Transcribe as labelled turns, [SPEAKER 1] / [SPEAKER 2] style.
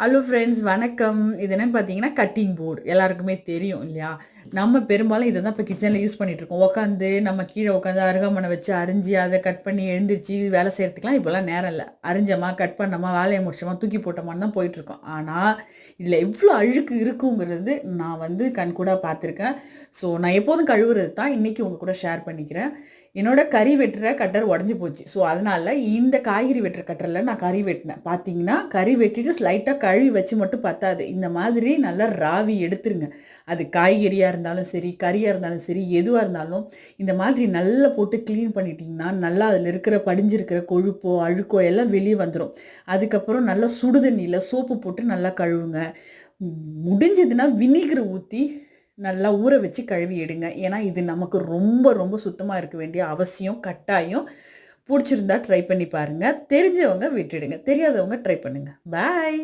[SPEAKER 1] Hello friends வணக்கம். இது என்னன்னு பார்த்தீங்கன்னா, கட்டிங் போர்டு எல்லாருக்குமே தெரியும் இல்லையா? நம்ம பெரும்பாலும் இத தான் இப்போ கிச்சனில் யூஸ் பண்ணிகிட்ருக்கோம். உட்காந்து நம்ம கீழே உட்காந்து அருகாமனை வச்சு அரிஞ்சு அதை கட் பண்ணி எழுந்திரிச்சு வேலை செய்கிறதுக்குலாம் இப்போலாம் நேரம் இல்லை. அரிஞ்சோமா, கட் பண்ணோமா, வேலையை முடிச்சோமா, தூக்கி போட்டோமான்னு தான் போயிட்டுருக்கோம். ஆனால் இதில் எவ்வளோ அழுக்கு இருக்குங்கிறது நான் கண்கூடாக பார்த்துருக்கேன். ஸோ நான் எப்போதும் கழுவுறது தான் இன்றைக்கி உங்கள் கூட ஷேர் பண்ணிக்கிறேன். என்னோட கறி வெட்டுற கட்டர் உடஞ்சி போச்சு. ஸோ அதனால் இந்த காய்கறி வெட்டுற கட்டரில் நான் கறி வெட்டினேன். பார்த்தீங்கன்னா கறி வெட்டிட்டு லைட்டாக கழுவி வச்சு மட்டும் பத்தாது. இந்த மாதிரி நல்லா ராவி எடுத்துருங்க. அது காய்கறியாக இருந்தாலும் சரி, கறியாக இருந்தாலும் சரி, எதுவாக இருந்தாலும் இந்த மாதிரி நல்லா போட்டு க்ளீன் பண்ணிட்டிங்கன்னா நல்லா அதில் இருக்கிற படிஞ்சிருக்கிற கொழுப்போ அழுக்கோ எல்லாம் வெளியே வந்துடும். அதுக்கப்புறம் நல்லா சுடுதண்ணியில் சோப்பு போட்டு நல்லா கழுவுங்க. முடிஞ்சதுன்னா வினிகரை ஊற்றி நல்லா ஊற வச்சு கழுவி எடுங்க. ஏன்னா இது நமக்கு ரொம்ப ரொம்ப சுத்தமாக இருக்க வேண்டிய அவசியம், கட்டாயம். பிடிச்சிருந்தா ட்ரை பண்ணி பாருங்கள். தெரிஞ்சவங்க விட்டுடுங்க, தெரியாதவங்க ட்ரை பண்ணுங்கள். பாய்.